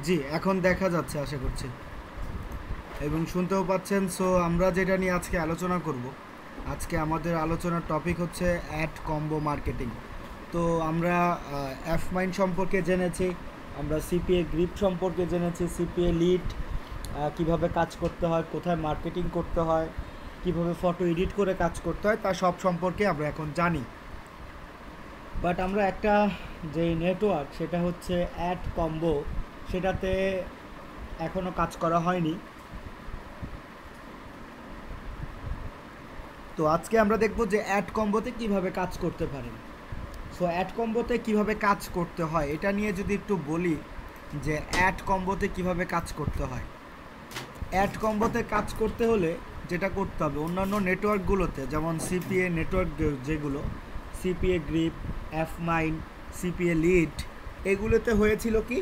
জি, এখন দেখা যাচ্ছে আশা করছি এবং শুনতেও পাচ্ছেন। সো আমরা যেটা নিয়ে আজকে আলোচনা করব, আজকে আমাদের আলোচনার টপিক হচ্ছে অ্যাড কম্বো মার্কেটিং। তো আমরা এফ মাইন্ড সম্পর্কে জেনেছি, আমরা সিপিএ গ্রিপ সম্পর্কে জেনেছি, সিপিএ লিড কীভাবে কাজ করতে হয়, কোথায় মার্কেটিং করতে হয়, কিভাবে ফটো এডিট করে কাজ করতে হয়, তা সব সম্পর্কে আমরা এখন জানি। বাট আমরা একটা যে নেটওয়ার্ক, সেটা হচ্ছে অ্যাড কম্বো, সেটাতে এখনও কাজ করা হয়নি। তো আজকে আমরা দেখব যে অ্যাড কম্বোতে কিভাবে কাজ করতে পারেন। সো অ্যাড কম্বোতে কিভাবে কাজ করতে হয় এটা নিয়ে যদি একটু বলি, যে অ্যাড কম্বোতে কিভাবে কাজ করতে হয়। অ্যাড কম্বোতে কাজ করতে হলে যেটা করতে হবে, অন্যান্য নেটওয়ার্কগুলোতে যেমন সিপিএ নেটওয়ার্ক, যেগুলো সিপিএ গ্রিপ, এফ মাইন, সিপিএ লিড, এগুলোতে হয়েছিল কি,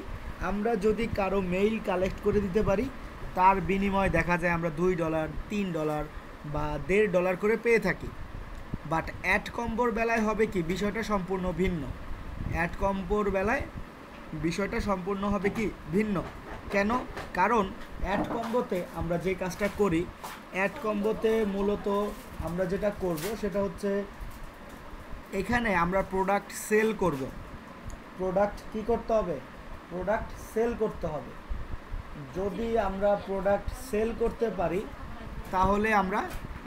আমরা যদি কারো মেইল কালেক্ট করে দিতে পারি, তার বিনিময়ে দেখা যায় আমরা $2, $3 বা $1.5 করে পেয়ে থাকি। বাট অ্যাড কম্বোর বেলায় হবে কি, বিষয়টা সম্পূর্ণ ভিন্ন। অ্যাড কম্বোর বেলায় বিষয়টা সম্পূর্ণ হবে কি ভিন্ন। কেন? কারণ অ্যাড কম্বোতে আমরা যে কাজটা করি, অ্যাড কম্বোতে মূলত আমরা যেটা করব সেটা হচ্ছে, এখানে আমরা প্রোডাক্ট সেল করব। প্রোডাক্ট কি করতে হবে? প্রোডাক্ট সেল করতে হবে। যদি আমরা প্রোডাক্ট সেল করতে পারি, তাহলে আমরা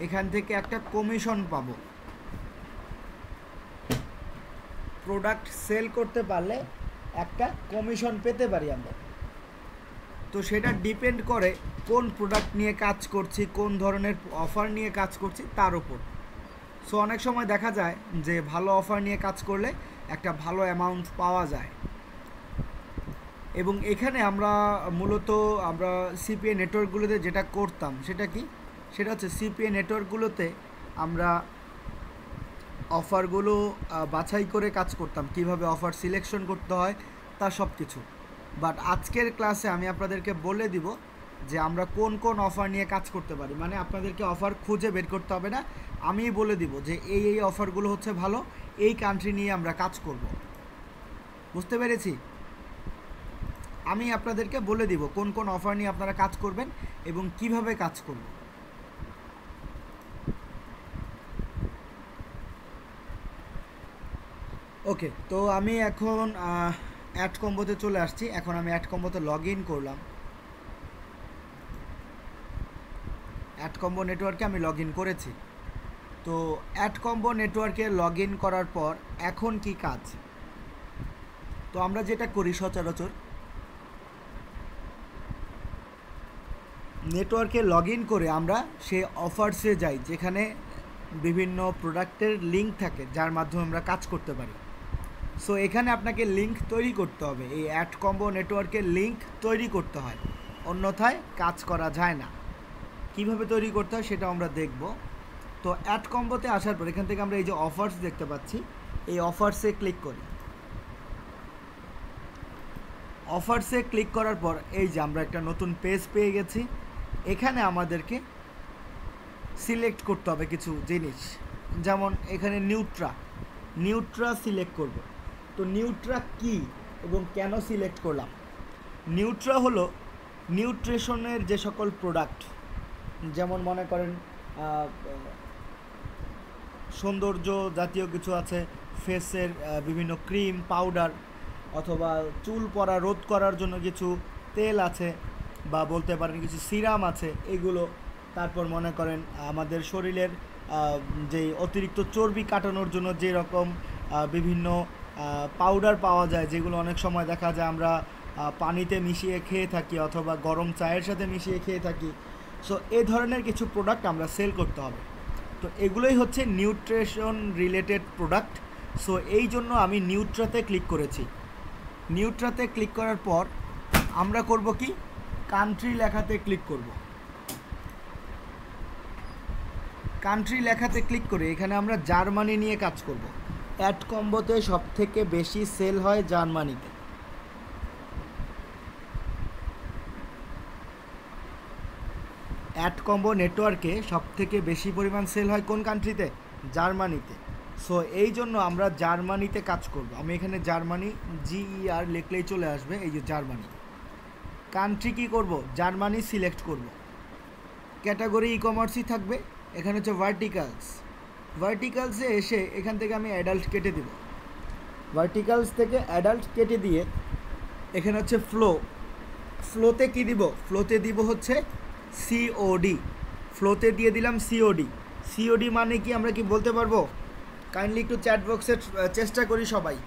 এখান থেকে একটা কমিশন পাবো। প্রোডাক্ট সেল করতে পারলে একটা কমিশন পেতে পারি আমরা। তো সেটা ডিপেন্ড করে কোন প্রোডাক্ট নিয়ে কাজ করছি, কোন ধরনের অফার নিয়ে কাজ করছি তার উপর। সো অনেক সময় দেখা যায় যে ভালো অফার নিয়ে কাজ করলে একটা ভালো অ্যামাউন্ট পাওয়া যায়। এবং এখানে আমরা মূলত আমরা সিপিএ নেটওয়ার্কগুলোতে যেটা করতাম সেটা কি, সেটা হচ্ছে সিপিএ নেটওয়ার্কগুলোতে আমরা অফারগুলো বাছাই করে কাজ করতাম, কিভাবে অফার সিলেকশন করতে হয় তা সব কিছু। বাট আজকের ক্লাসে আমি আপনাদেরকে বলে দিব যে আমরা কোন কোন অফার নিয়ে কাজ করতে পারি। মানে আপনাদেরকে অফার খুঁজে বের করতে হবে না, আমিই বলে দিব যে এই এই অফারগুলো হচ্ছে ভালো, এই কান্ট্রি নিয়ে আমরা কাজ করব। বুঝতে পেরেছি? আমি আপনাদেরকে বলে দিব কোন কোন অফার নিয়ে আপনারা কাজ করবেন এবং কিভাবে কাজ করবেন। ওকে, তো আমি এখন অ্যাড কম্বোতে চলে আসছি। এখন আমি অ্যাড কম্বোতে লগ ইন করলাম। অ্যাড কম্বো নেটওয়ার্কে আমি লগ ইন করেছি। তো অ্যাড কম্বো নেটওয়ার্কে লগ ইন করার পর এখন কি কাজ? তো আমরা যেটা করি সচরাচর, নেটওয়ার্কে লগ ইন করে আমরা সে অফার্সে যাই, যেখানে বিভিন্ন প্রোডাক্টের লিঙ্ক থাকে যার মাধ্যমে আমরা কাজ করতে পারি। সো এখানে আপনাকে লিঙ্ক তৈরি করতে হবে, এই অ্যাড কম্বো নেটওয়ার্কের লিঙ্ক তৈরি করতে হয়, অন্যথায় কাজ করা যায় না। কিভাবে তৈরি করতে হয় সেটা আমরা দেখব। তো অ্যাড কম্বোতে আসার পর এখান থেকে আমরা এই যে অফার্স দেখতে পাচ্ছি, এই অফার্সে ক্লিক করি। অফার্সে ক্লিক করার পর এই যে আমরা একটা নতুন পেজ পেয়ে গেছি। এখানে আমাদেরকে সিলেক্ট করতে হবে কিছু জিনিস, যেমন এখানে নিউট্রা সিলেক্ট করব। তো নিউট্রা কি এবং কেন সিলেক্ট করলাম? নিউট্রা হলো নিউট্রিশনের যে সকল প্রোডাক্ট, যেমন মনে করেন সৌন্দর্য জাতীয় কিছু আছে, ফেসের বিভিন্ন ক্রিম, পাউডার, অথবা চুল পড়া রোধ করার জন্য কিছু তেল আছে, বা বলতে পারেন কিছু সিরাম আছে, এগুলো। তারপর মনে করেন আমাদের শরীরের যে অতিরিক্ত চর্বি কাটানোর জন্য যে রকম বিভিন্ন পাউডার পাওয়া যায়, যেগুলো অনেক সময় দেখা যায় আমরা পানিতে মিশিয়ে খেয়ে থাকি অথবা গরম চায়ের সাথে মিশিয়ে খেয়ে থাকি। সো এই ধরনের কিছু প্রোডাক্ট আমরা সেল করতে হবে। তো এগুলোই হচ্ছে নিউট্রিশন রিলেটেড প্রোডাক্ট। সো এই জন্য আমি নিউট্রাতে ক্লিক করেছি। নিউট্রাতে ক্লিক করার পর আমরা করব কি, কান্ট্রি লেখাতে ক্লিক করব। কান্ট্রি লেখাতে ক্লিক করে এখানে আমরা জার্মানি নিয়ে কাজ করব। অ্যাড কম্বোতে সব থেকে বেশি সেল হয় জার্মানিতে। অ্যাড কম্বো নেটওয়ার্কে সব থেকে বেশি পরিমাণ সেল হয় কোন কান্ট্রিতে? জার্মানিতে। সো এই জন্য আমরা জার্মানিতে কাজ করব। আমি এখানে জার্মানি GER লিখলেই চলে আসবে, এই যে জার্মানি। কান্ট্রি কী করব, জার্মানি সিলেক্ট করব। ক্যাটাগরি ই কমার্সই থাকবে। এখানে হচ্ছে ভার্টিকালসে এসে এখান থেকে আমি অ্যাডাল্ট কেটে দেব। ভার্টিকালস থেকে অ্যাডাল্ট কেটে দিয়ে এখানে হচ্ছে ফ্লোতে কি দিব, ফ্লোতে দিব হচ্ছে সিওডি। ফ্লোতে দিয়ে দিলাম সিওডি মানে কি আমরা কি বলতে পারবো? কাইন্ডলি একটু চ্যাট বক্সে চেষ্টা করি সবাই,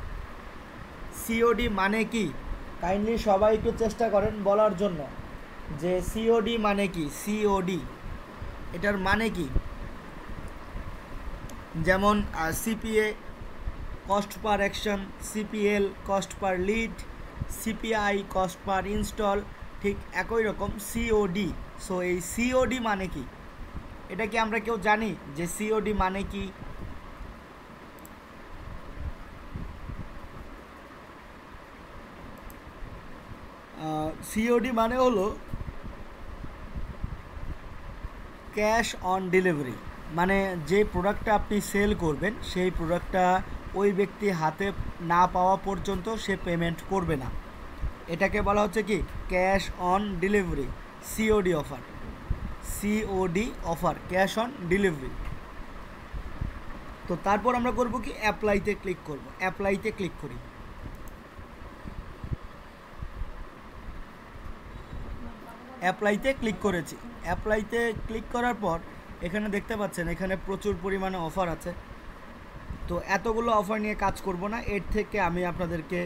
সিওডি মানে কি? কাইন্ডলি সবাই একটু চেষ্টা করেন বলার জন্য যে সিওডি মানে কি। সিওডি এটার মানে কি? যেমন CPA cost per action, CPL cost per lead, CPI cost per install, ঠিক একই রকম সিওডি। সো এই সিওডি মানে কি? এটা কি আমরা কেউ জানি যে সিওডি মানে কি? সিওডি মানে হলো ক্যাশ অন ডেলিভারি। মানে যে প্রোডাক্টটা আপনি সেল করবেন সেই প্রোডাক্টটা ওই ব্যক্তি হাতে না পাওয়া পর্যন্ত সে পেমেন্ট করবে না। এটাকে বলা হচ্ছে কি cash on delivery, COD offer. COD offer, cash on delivery. তো তারপর আমরা করব কি, অ্যাপ্লাইতে ক্লিক করব। অ্যাপ্লাইতে ক্লিক করি। অ্যাপ্লাইতে ক্লিক করেছি। অ্যাপ্লাইতে ক্লিক করার পর এখানে দেখতে পাচ্ছেন এখানে প্রচুর পরিমাণে অফার আছে। তো এতগুলো অফার নিয়ে কাজ করব না, এর থেকে আমি আপনাদেরকে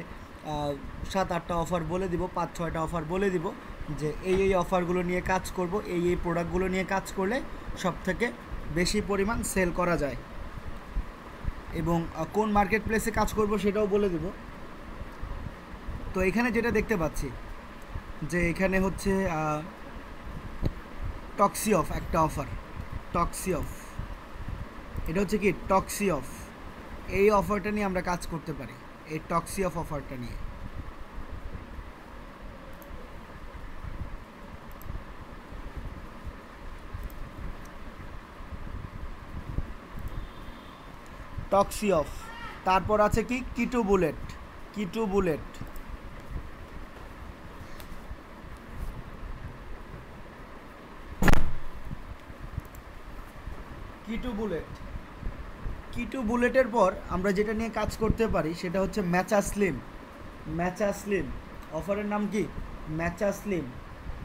7-8টা অফার বলে দিব, 5-6টা অফার বলে দিব যে এই অফারগুলো নিয়ে কাজ করব, এই প্রোডাক্টগুলো নিয়ে কাজ করলে সবথেকে বেশি পরিমাণ সেল করা যায় এবং কোন মার্কেট প্লেসে কাজ করব সেটাও বলে দিব। তো এখানে যেটা দেখতে পাচ্ছি যে এখানে হচ্ছে টক্সি অফ একটা অফার, টক্সি অফ। এটা হচ্ছে কি টক্সি অফ। এই অফারটা নিয়ে আমরা কাজ করতে পারি, এই টক্সি অফ অফারটা নিয়ে। Toxy off. তারপর আছে কি keto bullet. Keto bullet, keto bullet. Keto বুলেটের পর আমরা যেটা নিয়ে কাজ করতে পারি সেটা হচ্ছে ম্যাচা স্লিম। ম্যাচা স্লিম অফারের নাম কি matcha slim.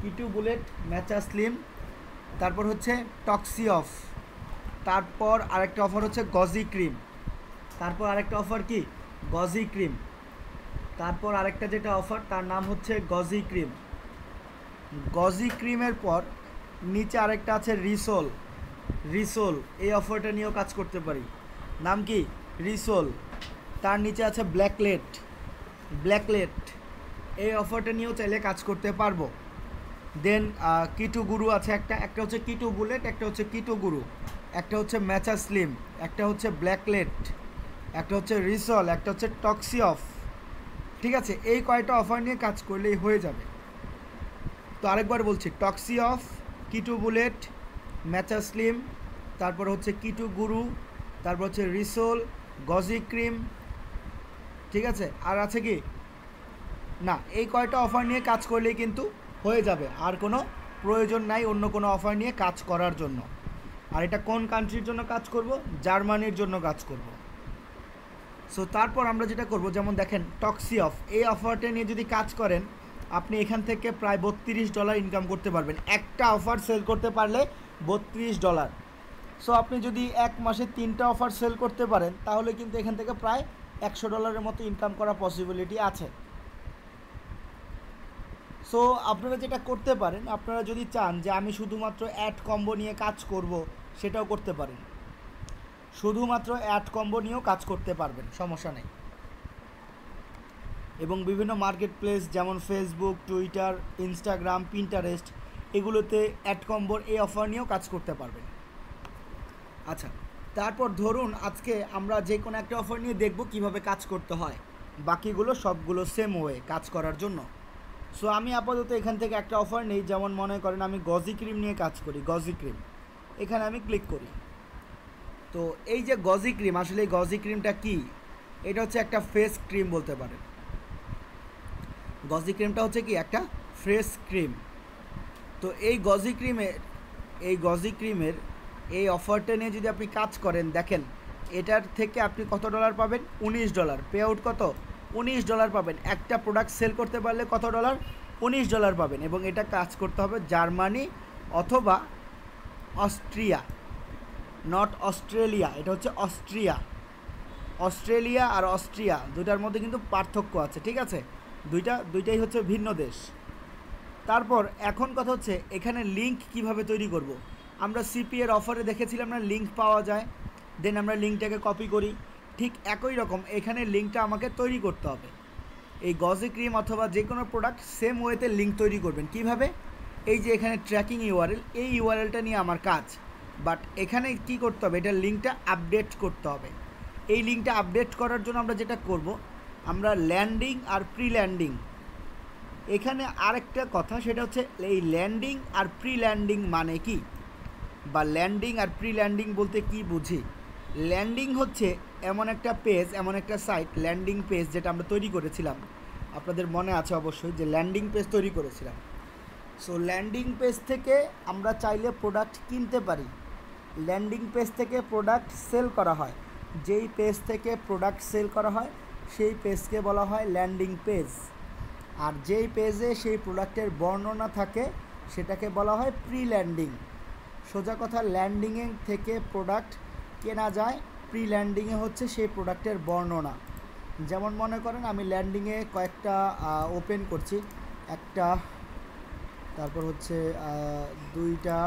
Keto bullet, matcha slim. তারপর হচ্ছে টক্সি অফ। তারপর আরেকটা অফার হচ্ছে গজি ক্রিম। তারপর আরেকটা অফার কি গজি ক্রিম। তারপর আরেকটা যেটা অফার তার নাম হচ্ছে গজি ক্রিম। গজি ক্রিমের পর নিচে আরেকটা আছে রিসোল। রিসোল এই অফারটা নিয়েও কাজ করতে পারি, নাম কি রিসোল। তার নিচে আছে ব্ল্যাকলেট। ব্ল্যাকলেট এই অফারটা নিয়েও চাইলে কাজ করতে পারবো। দেন কিটু গুরু আছে একটা হচ্ছে কিটু বুলেট, একটা হচ্ছে কিটু গুরু, একটা হচ্ছে ম্যাচা স্লিম, একটা হচ্ছে ব্ল্যাকলেট, একটা হচ্ছে রিসল, একটা হচ্ছে টক্সি অফ। ঠিক আছে, এই কয়টা অফার নিয়ে কাজ করলেই হয়ে যাবে। তো আরেকবার বলছি, টক্সি অফ, কিটু বুলেট, ম্যাচা স্লিম, তারপর হচ্ছে কিটু গুরু, তারপর হচ্ছে রিসোল, গজি ক্রিম। ঠিক আছে, আর আছে কি না, এই কয়টা অফার নিয়ে কাজ করলেই কিন্তু হয়ে যাবে, আর কোনো প্রয়োজন নাই অন্য কোনো অফার নিয়ে কাজ করার জন্য। আর এটা কোন কান্ট্রির জন্য কাজ করব? জার্মানির জন্য কাজ করব। সো তারপর আমরা যেটা করব, যেমন দেখেন টক্সি অফ, এই অফারটা নিয়ে যদি কাজ করেন আপনি এখান থেকে প্রায় $32 ইনকাম করতে পারবেন। একটা অফার সেল করতে পারলে $32। সো আপনি যদি এক মাসে 3টা অফার সেল করতে পারেন তাহলে কিন্তু এখান থেকে প্রায় $100 মতো ইনকাম করার পসিবিলিটি আছে। সো আপনারা যেটা করতে পারেন, আপনারা যদি চান যে আমি শুধুমাত্র অ্যাড কম্বো নিয়ে কাজ করব, সেটাও করতে পারেন। শুধুমাত্র অ্যাড কম্বো নিয়েও কাজ করতে পারবেন, সমস্যা নেই। এবং বিভিন্ন মার্কেট প্লেস যেমন ফেসবুক, টুইটার, ইনস্টাগ্রাম, পিন্টারেস্ট, এগুলোতে অ্যাড কম্বোর এই অফার নিয়েও কাজ করতে পারবেন। আচ্ছা, তারপর ধরুন আজকে আমরা যে কোনো একটা অফার নিয়ে দেখব কিভাবে কাজ করতে হয়, বাকিগুলো সবগুলো সেম ওয়ে কাজ করার জন্য। সো আমি আপাতত এখান থেকে একটা অফার নেই, যেমন মনে করেন আমি গজি ক্রিম নিয়ে কাজ করি, গজি ক্রিম, এখানে আমি ক্লিক করি। তো এই যে গজি ক্রিম, আসলে এই গজি ক্রিমটা কি? এটা হচ্ছে একটা ফেস ক্রিম বলতে পারেন। গজি ক্রিমটা হচ্ছে কি একটা ফ্রেশ ক্রিম। তো এই গজি ক্রিমের এই অফারটা নিয়ে যদি আপনি কাজ করেন, দেখেন এটার থেকে আপনি কত ডলার পাবেন? $19। পে আউট কত? $19 পাবেন। একটা প্রোডাক্ট সেল করতে পারলে কত ডলার? $19 পাবেন। এবং এটা কাজ করতে হবে জার্মানি অথবা অস্ট্রিয়া, নট অস্ট্রেলিয়া, এটা হচ্ছে অস্ট্রিয়া। অস্ট্রেলিয়া আর অস্ট্রিয়া দুটার মধ্যে কিন্তু পার্থক্য আছে, ঠিক আছে? দুইটাই হচ্ছে ভিন্ন দেশ। তারপর এখন কথা হচ্ছে এখানে লিঙ্ক কিভাবে তৈরি করব। আমরা সিপি এর অফারে দেখেছিলাম না, লিঙ্ক পাওয়া যায়, দেন আমরা লিঙ্কটাকে কপি করি। ঠিক একই রকম এখানে লিঙ্কটা আমাকে তৈরি করতে হবে। এই গজি ক্রিম অথবা যে কোনো প্রোডাক্ট সেম ওয়েতে লিঙ্ক তৈরি করবেন। কিভাবে? এই যে এখানে ট্র্যাকিং ইউআরএল, এই ইউআরএলটা নিয়ে আমার কাজ, বাট এখানে কি করতে হবে? এটা লিঙ্কটা আপডেট করতে হবে। এই লিঙ্কটা আপডেট করার জন্য আমরা যেটা করব, আমরা ল্যান্ডিং আর প্রি ল্যান্ডিং, এখানে আরেকটা কথা, সেটা হচ্ছে এই ল্যান্ডিং আর প্রি ল্যান্ডিং মানে কি, বা ল্যান্ডিং আর প্রি ল্যান্ডিং বলতে কি বুঝি? ল্যান্ডিং হচ্ছে এমন একটা পেজ, এমন একটা সাইট, ল্যান্ডিং পেজ, যেটা আমরা তৈরি করেছিলাম, আপনাদের মনে আছে অবশ্যই যে ল্যান্ডিং পেজ তৈরি করেছিলাম। সো ল্যান্ডিং পেজ থেকে আমরা চাইলে প্রোডাক্ট কিনতে পারি, ল্যান্ডিং পেজ থেকে প্রোডাক্ট সেল করা হয়। যেই পেজ থেকে প্রোডাক্ট সেল করা হয় সেই পেজকে বলা হয় ল্যান্ডিং পেজ। আর যেই পেজে সেই প্রোডাক্টের বর্ণনা থাকে সেটাকে বলা হয় প্রি ল্যান্ডিং। সোজা কথা, ল্যান্ডিংয়ে থেকে প্রোডাক্ট কেনা যায়, প্রি ল্যান্ডিংয়ে হচ্ছে সেই প্রোডাক্টের বর্ণনা। যেমন মনে করেন আমি ল্যান্ডিংয়ে কয়েকটা ওপেন করছি, একটা, তারপর হচ্ছে দুইটা,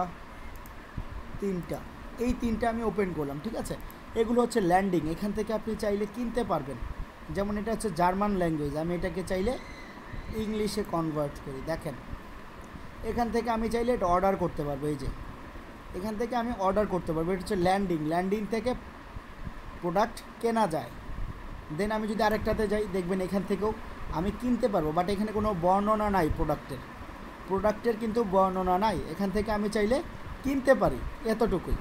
তিনটা, এই তিনটা আমি ওপেন করলাম, ঠিক আছে? এগুলো হচ্ছে ল্যান্ডিং। এখান থেকে আপনি চাইলে কিনতে পারবেন। যেমন এটা হচ্ছে জার্মান ল্যাঙ্গুয়েজ, আমি এটাকে চাইলে ইংলিশে কনভার্ট করি, দেখেন এখান থেকে আমি চাইলে এটা অর্ডার করতে পারবো। এই যে এখান থেকে আমি অর্ডার করতে পারবো, এটা হচ্ছে ল্যান্ডিং। ল্যান্ডিং থেকে প্রোডাক্ট কেনা যায়। দেন আমি যদি আরেকটাতে যাই, দেখবেন এখান থেকেও আমি কিনতে পারবো, বাট এখানে কোনো বর্ণনা নাই প্রোডাক্টের কিন্তু বর্ণনা নাই। এখান থেকে আমি চাইলে কিনতে পারি, এতটুকুই।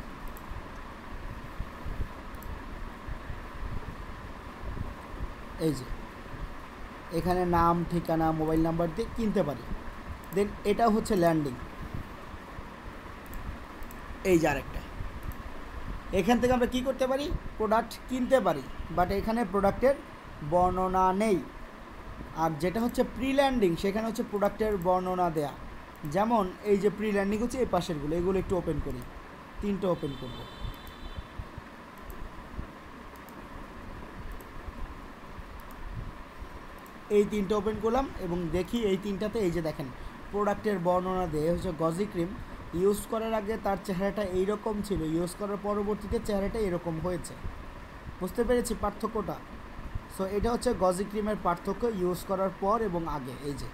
এই যে এখানে নাম, ঠিকানা, মোবাইল নাম্বার দিয়ে কিনতে পারি। দেন এটা হচ্ছে ল্যান্ডিং। এই যে আরেকটা, এখান থেকে আমরা কি করতে পারি? প্রোডাক্ট কিনতে পারি, বাট এখানে প্রোডাক্টের বর্ণনা নেই। আর যেটা হচ্ছে প্রি ল্যান্ডিং, সেখানে হচ্ছে প্রোডাক্টের বর্ণনা দেয়া। যেমন এই যে প্রি ল্যান্ডিং হচ্ছে এই পাশেরগুলো, এগুলো একটু ওপেন করি, তিনটে ওপেন করব। এই তিনটে ওপেন করলাম এবং দেখি এই তিনটাতে এই যে দেখেন প্রোডাক্টের বর্ণনা দেয়। হচ্ছে গজি ক্রিম ইউজ করার আগে তার চেহারাটা এইরকম ছিল, ইউজ করার পরবর্তীতে চেহারাটা এরকম হয়েছে। বুঝতে পেরেছি পার্থক্যটা? সো এটা হচ্ছে গজি ক্রিমের পার্থক্য ইউজ করার পর এবং আগে। এই যে,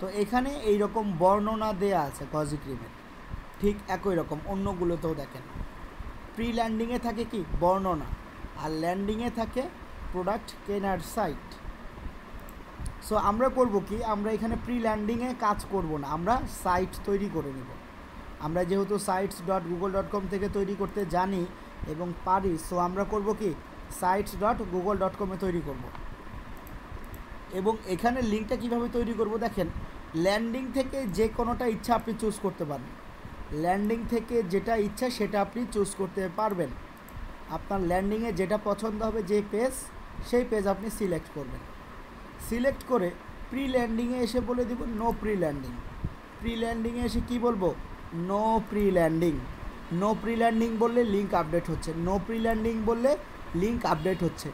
তো এখানে এই রকম বর্ণনা দেয়া আছে গজি ক্রিমের, ঠিক একই রকম অন্যগুলোতেও দেখেন। প্রি ল্যান্ডিংয়ে থাকে কি? বর্ণনা। আর ল্যান্ডিংয়ে থাকে প্রোডাক্ট কেনার সাইট। সো আমরা করব কি, আমরা এখানে প্রি ল্যান্ডিংয়ে কাজ করব না, আমরা সাইট তৈরি করে নেব। আমরা যেহেতু sites.google.com থেকে তৈরি করতে জানি এবং পারি, সো আমরা করব কি, sites.google.com-এ তৈরি করব। এবং এখানে লিঙ্কটা কিভাবে তৈরি করব, দেখেন ল্যান্ডিং থেকে যে কোনোটা ইচ্ছা আপনি চুজ করতে পারেন। ল্যান্ডিং থেকে যেটা ইচ্ছা সেটা আপনি চুজ করতে পারবেন। আপনার ল্যান্ডিংয়ে যেটা পছন্দ হবে, যে পেজ, সেই পেজ আপনি সিলেক্ট করবেন। সিলেক্ট করে প্রি ল্যান্ডিংয়ে এসে বলে দেব নো প্রি ল্যান্ডিং। প্রি ল্যান্ডিংয়ে এসে কি বলবো? No pre landing. No pre landing বললে লিঙ্ক আপডেট হচ্ছে, নো প্রি ল্যান্ডিং বললে লিঙ্ক আপডেট হচ্ছে।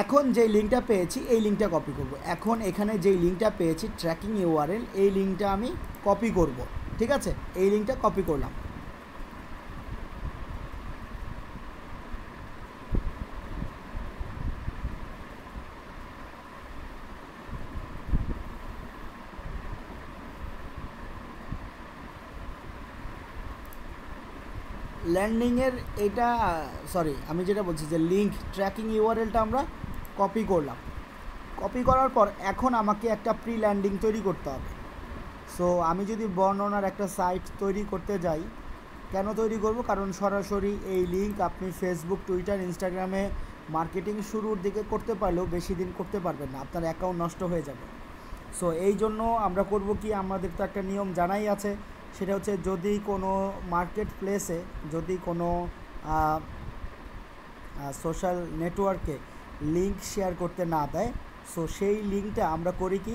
এখন যেই লিঙ্কটা পেয়েছি এই লিঙ্কটা কপি করব। এখন এখানে যেই লিঙ্কটা পেয়েছি ট্র্যাকিং ইউআরএল, এই লিঙ্কটা আমি কপি করব, ঠিক আছে? এই লিঙ্কটা কপি করলাম। ল্যান্ডিংয়ের এটা, সরি আমি যেটা বলছি যে লিঙ্ক ট্র্যাকিং ইউআরএলটা আমরা কপি করলাম। কপি করার পর এখন আমাকে একটা প্রি ল্যান্ডিং তৈরি করতে হবে। সো আমি যদি বর্ণনার একটা সাইট তৈরি করতে যাই, কেন তৈরি করব? কারণ সরাসরি এই লিঙ্ক আপনি ফেসবুক, টুইটার, ইনস্টাগ্রামে মার্কেটিং শুরুর দিকে করতে পারলেও বেশি দিন করতে পারবেন না, আপনার অ্যাকাউন্ট নষ্ট হয়ে যাবে। সো এই জন্য আমরা করব কি, আমাদের তো একটা নিয়ম জানাই আছে, সেটা হচ্ছে যদি কোনো মার্কেট প্লেসে যদি কোনো সোশ্যাল নেটওয়ার্কে লিঙ্ক শেয়ার করতে না দেয়, সো সেই লিঙ্কটা আমরা করি কি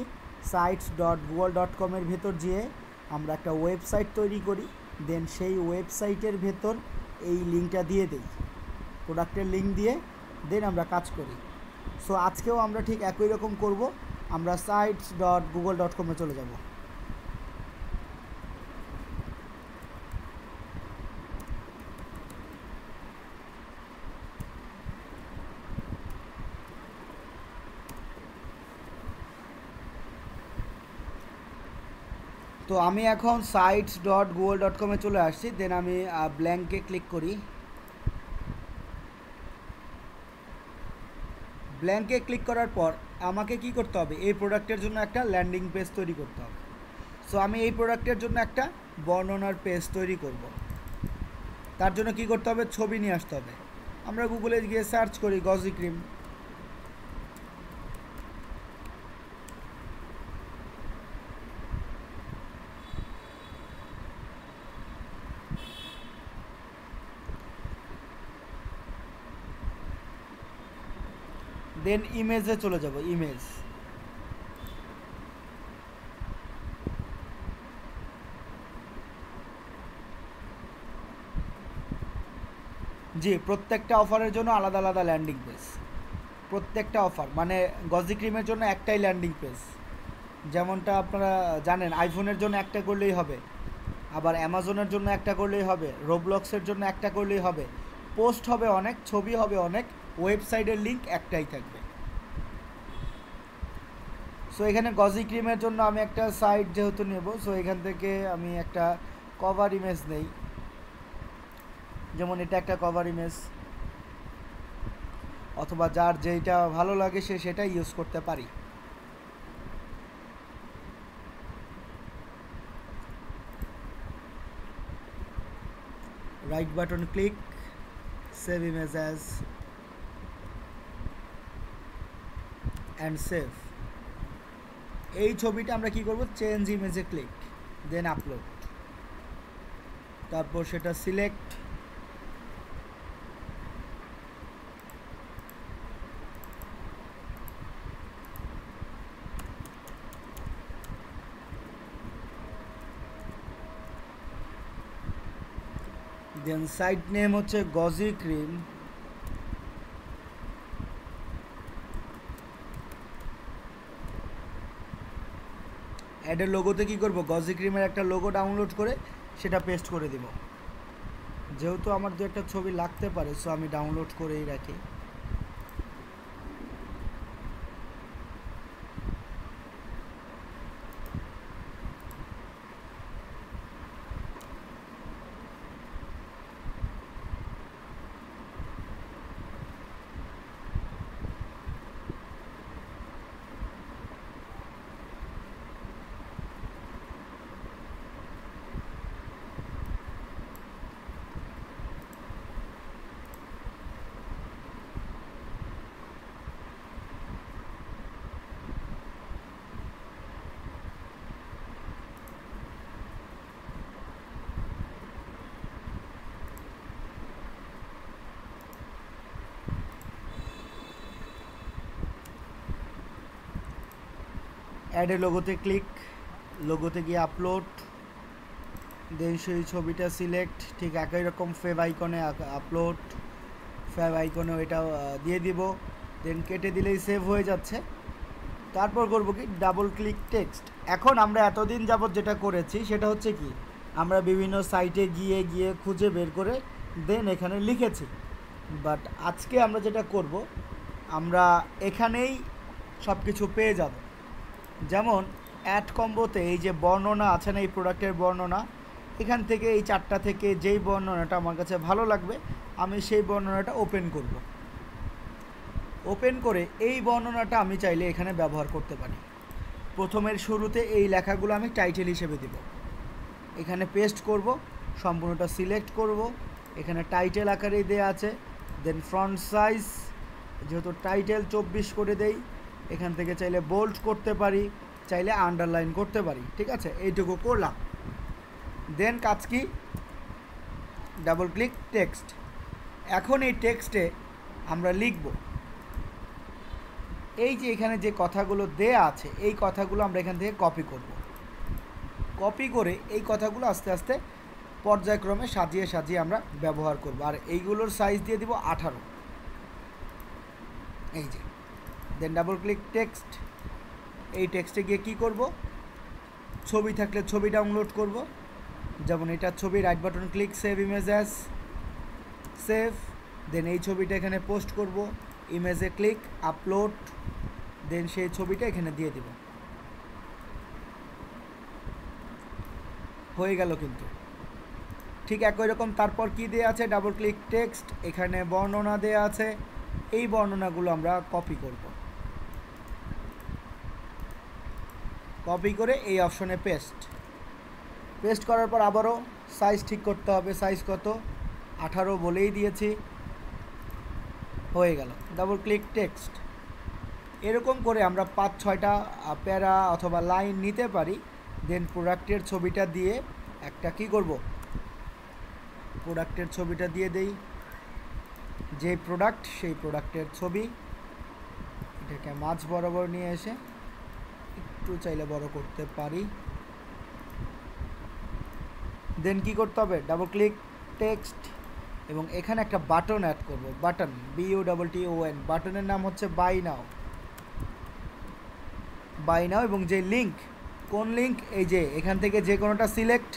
sites.google.com-এর ভেতর যেয়ে আমরা একটা ওয়েবসাইট তৈরি করি, দেন সেই ওয়েবসাইটের ভেতর এই লিঙ্কটা দিয়ে দিই, প্রোডাক্টের লিঙ্ক দিয়ে দেন আমরা কাজ করি। সো আজকেও আমরা ঠিক একই রকম করব, আমরা sites.google.com-এ চলে যাব। তো আমি এখন sites.google.com-এ চলে আসছি, দেন আমি ব্ল্যাঙ্কে ক্লিক করি। ব্ল্যাঙ্কে ক্লিক করার পর আমাকে কি করতে হবে, এই প্রোডাক্টের জন্য একটা ল্যান্ডিং পেজ তৈরি করতে হবে। সো আমি এই প্রোডাক্টের জন্য একটা বর্ণনার পেজ তৈরি করব। তার জন্য কি করতে হবে, ছবি নিয়ে আসতে হবে। আমরা গুগলে গিয়ে সার্চ করি গজি ক্রিম, দেন ইমেজে চলে যাব, ইমেজ। জি, প্রত্যেকটা অফারের জন্য আলাদা আলাদা ল্যান্ডিং পেজ, প্রত্যেকটা অফার মানে গজি ক্রিমের জন্য একটাই ল্যান্ডিং পেজ, যেমনটা আপনারা জানেন আইফোনের জন্য একটা করলেই হবে, আবার অ্যামাজনের জন্য একটা করলেই হবে, রোবলক্সের জন্য একটা করলেই হবে, পোস্ট হবে অনেক, ছবি হবে অনেক, ওয়েবসাইটের লিঙ্ক একটাই থাকবে। সো এখানে গজি ক্রিমের জন্য আমি একটা সাইট যেহেতু নেব, সো এখান থেকে আমি একটা কভার ইমেজ নেই, যেমন এটা একটা কভার ইমেজ, অথবা যার যেটা ভালো লাগে সে সেটাই ইউজ করতে পারি। Right button click, save image as and save. এই ছবিটা আমরা কি করব, চেঞ্জ ইমেজে ক্লিক, দেন আপলোড, তারপর সেটা সিলেক্ট, দেন সাইট নেম হচ্ছে গজি ক্রিম, অ্যাডের লোগোতে কী করব, গজি ক্রিমের একটা লোগো ডাউনলোড করে সেটা পেস্ট করে দিব। যেহেতু আমার দু একটা ছবি লাগতে পারে, সো আমি ডাউনলোড করেই রাখি। অ্যাডের লোগোতে ক্লিক, লোগোতে গিয়ে আপলোড, দেন সেই ছবিটা সিলেক্ট, ঠিক একই রকম ফেভ আইকনে আপলোড, ফেভ আইকনে ওইটা দিয়ে দিব, দেন কেটে দিলেই সেভ হয়ে যাচ্ছে। তারপর করব কি, ডাবল ক্লিক টেক্সট। এখন আমরা এতদিন যাবত যেটা করেছি সেটা হচ্ছে কি, আমরা বিভিন্ন সাইটে গিয়ে গিয়ে খুঁজে বের করে দেন এখানে লিখেছি, বাট আজকে আমরা যেটা করব, আমরা এখানেই সব কিছু পেয়ে যাব। যেমন অ্যাড কম্বোতে এই যে বর্ণনা আছে না, এই প্রোডাক্টের বর্ণনা, এখান থেকে এই চারটা থেকে যেই বর্ণনাটা আমার কাছে ভালো লাগবে আমি সেই বর্ণনাটা ওপেন করব। ওপেন করে এই বর্ণনাটা আমি চাইলে এখানে ব্যবহার করতে পারি। প্রথমের শুরুতে এই লেখাগুলো আমি টাইটেল হিসেবে দেব, এখানে পেস্ট করব, সম্পূর্ণটা সিলেক্ট করব, এখানে টাইটেল আকারেই দেওয়া আছে, দেন ফ্রন্ট সাইজ যেহেতু টাইটেল 24 করে দেই, এখান থেকে চাইলে বোল্ড করতে পারি, চাইলে আন্ডারলাইন করতে পারি, ঠিক আছে, এইটুকু করলাম। দেন কাজ কি, ডাবল ক্লিক টেক্সট। এখন এই টেক্সটে আমরা লিখব এই যে এখানে যে কথাগুলো দেয়া আছে, এই কথাগুলো আমরা এখান থেকে কপি করব। কপি করে এই কথাগুলো আস্তে আস্তে পর্যায়ক্রমে সাজিয়ে সাজিয়ে আমরা ব্যবহার করব। আর এইগুলোর সাইজ দিয়ে দিব 18, এই যে। দেন ডাবল ক্লিক টেক্সট। এই টেক্সটে গিয়ে কী করব, ছবি থাকলে ছবি ডাউনলোড করব, যেমন এটা ছবি, right button click, save image as, save. Then এই ছবিটা এখানে পোস্ট করব, ইমেজে ক্লিক, আপলোড। দেন সেই ছবিটা এখানে দিয়ে দিব, হয়ে গেল কিন্তু ঠিক একই রকম। তারপর কি দেয়া আছে, ডাবল ক্লিক টেক্সট, এখানে বর্ণনা দেয়া আছে, এই বর্ণনাগুলো আমরা কপি করব। কপি করে এই অপশনে পেস্ট। পেস্ট করার পর আবারও সাইজ ঠিক করতে হবে, সাইজ কত, 18 বলেই দিয়েছি, হয়ে গেল। Double click text. এরকম করে আমরা 5-6টা প্যারা অথবা লাইন নিতে পারি। দেন প্রোডাক্টের ছবিটা দিয়ে একটা কি করব, প্রোডাক্টের ছবিটা দিয়ে দেই, যে প্রোডাক্ট সেই প্রোডাক্টের ছবি, এটাকে মাঝ বরাবর নিয়ে এসে একটু চাইলে বড় করতে পারি। দেন কি করতে হবে, ডাবল ক্লিক টেক্সট, এবং এখানে একটা বাটন অ্যাড করব, বাটন, BUTTON। বাটনের নাম হচ্ছে বাই নাও, বাই নাও। এবং যে লিঙ্ক, কোন লিঙ্ক, এই যে এখান থেকে যে কোনোটা সিলেক্ট,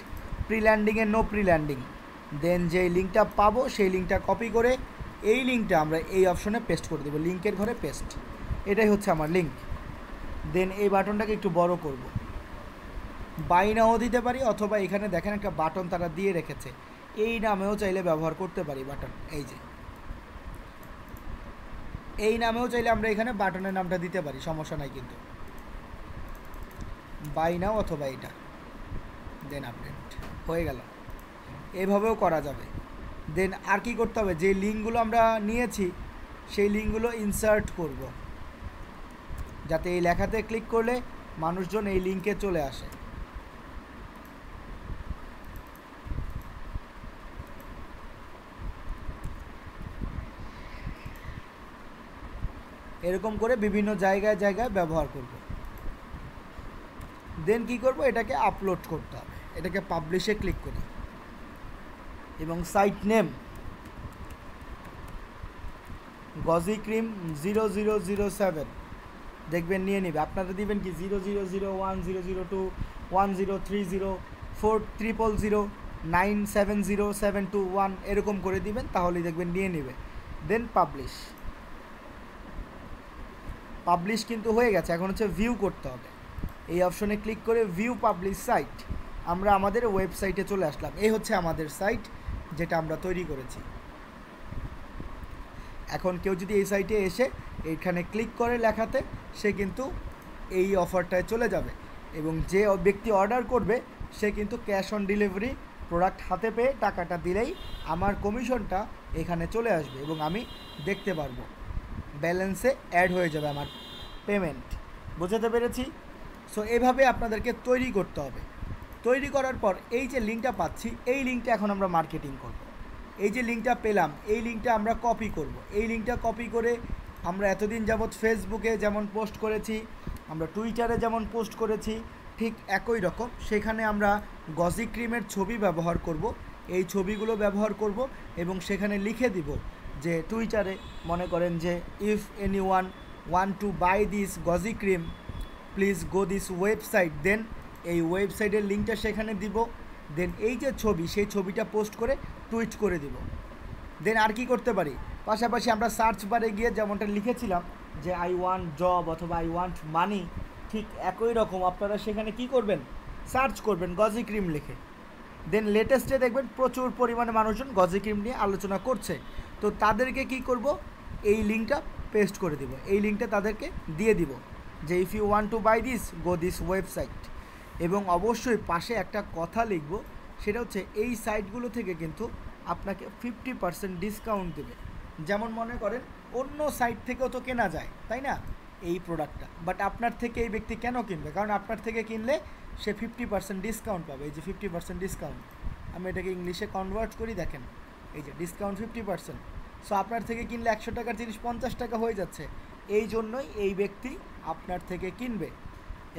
প্রি ল্যান্ডিংয়ে নো প্রি ল্যান্ডিং। দেন যেই লিঙ্কটা পাবো সেই লিঙ্কটা কপি করে এই লিঙ্কটা আমরা এই অপশনে পেস্ট করে দেবো, লিঙ্কের ঘরে পেস্ট। এটাই হচ্ছে আমার লিঙ্ক। দেন এই বাটনটাকে একটু বড় করব, বাই নাও দিতে পারি, অথবা এখানে দেখেন একটা বাটন তারা দিয়ে রেখেছে, এই নামেও চাইলে ব্যবহার করতে পারি বাটন, এই যে এই নামেও চাইলে আমরা এখানে বাটনের নামটা দিতে পারি, সমস্যা নাই কিন্তু, বাই নাও অথবা এটা। দেন আপডেট, হয়ে গেল। এভাবেও করা যাবে। দেন আর কি করতে হবে, যে লিঙ্কগুলো আমরা নিয়েছি সেই লিঙ্কগুলো ইনসার্ট করব, যাতে এই লেখাতে ক্লিক করলে মানুষজন এই লিঙ্কে চলে আসে। এরকম করে বিভিন্ন জায়গায় জায়গায় ব্যবহার করব। দেন কি করব, এটাকে আপলোড করতে হবে, এটাকে পাবলিশে ক্লিক করি, এবং সাইট নেম গজি ক্রিম 0007, দেখবেন নিয়ে নেবে। আপনারা দিবেন কি 0001 002 1030 4000 970721 এরকম করে দিবেন, তাহলেই দেখবেন নিয়ে নেবে। দেন পাবলিশ। পাবলিশ কিন্তু হয়ে গেছে, এখন হচ্ছে ভিউ করতে হবে। এই অপশনে ক্লিক করে ভিউ পাবলিশ সাইট, আমরা আমাদের ওয়েবসাইটে চলে আসলাম। এই হচ্ছে আমাদের সাইট যেটা আমরা তৈরি করেছি। এখন কেউ যদি এই সাইটে এসে এইখানে ক্লিক করে লেখাতে, সে কিন্তু এই অফারটায় চলে যাবে, এবং যে ব্যক্তি অর্ডার করবে সে কিন্তু ক্যাশ অন ডেলিভারি প্রোডাক্ট হাতে পেয়ে টাকাটা দিলেই আমার কমিশনটা এখানে চলে আসবে, এবং আমি দেখতে পারবো, ব্যালেন্সে অ্যাড হয়ে যাবে আমার পেমেন্ট। বুঝতে পেরেছি? সো এভাবে আপনাদেরকে তৈরি করতে হবে। তৈরি করার পর এই যে লিঙ্কটা পাচ্ছি, এই লিঙ্কটা এখন আমরা মার্কেটিং করব। এই যে লিঙ্কটা পেলাম, এই লিঙ্কটা আমরা কপি করব। এই লিঙ্কটা কপি করে আমরা এতদিন যাবৎ ফেসবুকে যেমন পোস্ট করেছি, আমরা টুইটারে যেমন পোস্ট করেছি, ঠিক একই রকম সেখানে আমরা গজি ক্রিমের ছবি ব্যবহার করব। এই ছবিগুলো ব্যবহার করব এবং সেখানে লিখে দিব যে টুইটারে মনে করেন যে if anyone want to buy this goji cream please go this website, then এই ওয়েবসাইটের লিঙ্কটা সেখানে দিব। দেন এই যে ছবি, সেই ছবিটা পোস্ট করে টুইট করে দিব। দেন আর কি করতে পারি, পাশাপাশি আমরা সার্চ বারে গিয়ে যেমনটা লিখেছিলাম যে আই ওয়ান্ট জব অথবা আই ওয়ান্ট মানি, ঠিক একই রকম আপনারা সেখানে কি করবেন, সার্চ করবেন গজি ক্রিম লিখে। দেন লেটেস্টে দেখবেন প্রচুর পরিমাণে মানুষজন গজি ক্রিম নিয়ে আলোচনা করছে, তো তাদেরকে কি করব, এই লিঙ্কটা পেস্ট করে দিব, এই লিঙ্কটা তাদেরকে দিয়ে দিব যে if you want to buy this go this website. এবং অবশ্যই পাশে একটা কথা লিখব, সেটা হচ্ছে এই সাইটগুলো থেকে কিন্তু আপনাকে 50% ডিসকাউন্ট দেবে। যেমন মনে করেন অন্য সাইট থেকেও তো কেনা যায়, তাই না? এই প্রোডাক্টটা, বাট আপনার থেকে এই ব্যক্তি কেন কিনবে? কারণ আপনার থেকে কিনলে সে 50% ডিসকাউন্ট পাবে। এই যে 50% ডিসকাউন্ট, আমি এটাকে ইংলিশে কনভার্ট করি, দেখেন এই যে ডিসকাউন্ট 50%। সো আপনার থেকে কিনলে 100 টাকার জিনিস 50 টাকা হয়ে যাচ্ছে, এই জন্যই এই ব্যক্তি আপনার থেকে কিনবে।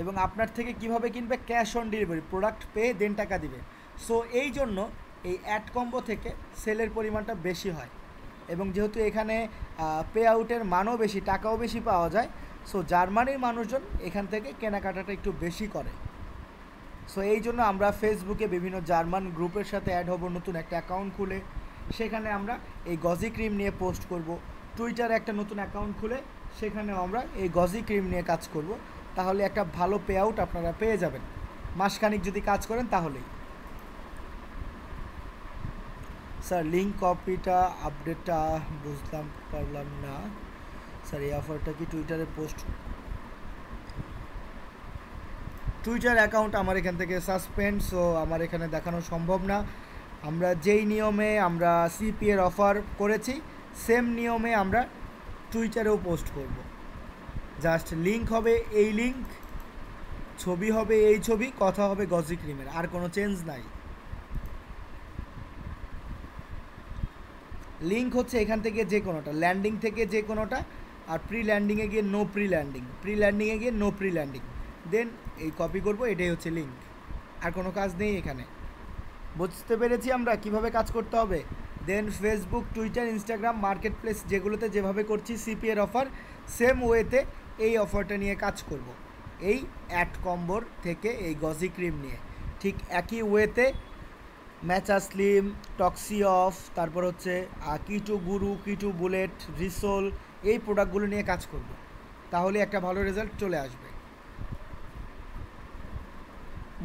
এবং আপনার থেকে কিভাবে কিনবে? ক্যাশ অন ডেলিভারি, প্রোডাক্ট পেয়ে দেন টাকা দিবে। সো এই জন্য এই অ্যাড কম্বো থেকে সেলের পরিমাণটা বেশি হয়, এবং যেহেতু এখানে পে আউটের মানও বেশি, টাকাও বেশি পাওয়া যায়, সো জার্মানির মানুষজন এখান থেকে কেনাকাটাটা একটু বেশি করে। সো এই জন্য আমরা ফেসবুকে বিভিন্ন জার্মান গ্রুপের সাথে অ্যাড হব, নতুন একটা অ্যাকাউন্ট খুলে সেখানে আমরা এই গজি ক্রিম নিয়ে পোস্ট করব। টুইটারে একটা নতুন অ্যাকাউন্ট খুলে সেখানেও আমরা এই গজি ক্রিম নিয়ে কাজ করব। তাহলে একটা ভালো পে আউট আপনারা পেয়ে যাবেন, মাসখানিক যদি কাজ করেন তাহলেই। স্যার লিঙ্ক কপিটা আপডেটটা বুঝলাম পারলাম না স্যার। এই অফারটা কি টুইটারে পোস্ট? টুইটার অ্যাকাউন্ট আমার এখান থেকে সাসপেন্ড, সো আমার এখানে দেখানো সম্ভব না। আমরা যেই নিয়মে আমরা সিপিএর অফার করেছি সেম নিয়মে আমরা টুইটারেও পোস্ট করব। জাস্ট লিঙ্ক হবে এই লিঙ্ক, ছবি হবে এই ছবি, কথা হবে গজি ক্রিমের, আর কোনো চেঞ্জ নাই। লিঙ্ক হচ্ছে এখান থেকে যে কোনোটা, ল্যান্ডিং থেকে যে কোনোটা, আর প্রি ল্যান্ডিংয়ে গিয়ে নো প্রি ল্যান্ডিং, প্রি ল্যান্ডিংয়ে গিয়ে নো প্রি ল্যান্ডিং, দেন এই কপি করব, এটাই হচ্ছে লিঙ্ক, আর কোনো কাজ নেই এখানে। বুঝতে পেরেছি আমরা কিভাবে কাজ করতে হবে। Then Facebook, Twitter, Instagram, marketplace যেগুলোতে যেভাবে করছি সিপিএর অফার, সেম ওয়েতে এই অফারটা নিয়ে কাজ করব। এই অ্যাড কম্বোর থেকে এই গজি ক্রিম নিয়ে ঠিক একই ওয়েতে ম্যাচা স্লিম, টক্সি অফ, তারপর হচ্ছে কিটু গুরু, কিটু বুলেট, রিসোল, এই প্রোডাক্টগুলো নিয়ে কাজ করব। তাহলে একটা ভালো রেজাল্ট চলে আসবে।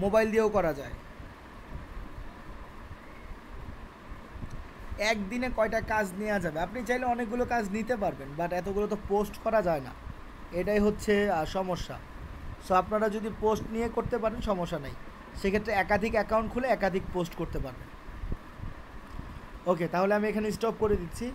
মোবাইল দিয়েও করা যায়। একদিনে কয়টা কাজ নেওয়া যাবে? আপনি চাইলে অনেকগুলো কাজ নিতে পারবেন, বাট এতগুলো তো পোস্ট করা যায় না, এটাই হচ্ছে সমস্যা। সো আপনারা যদি পোস্ট নিয়ে করতে পারেন সমস্যা নেই, সেক্ষেত্রে একাধিক অ্যাকাউন্ট খুলে একাধিক পোস্ট করতে পারবেন। ওকে, তাহলে আমি এখানে স্টপ করে দিচ্ছি।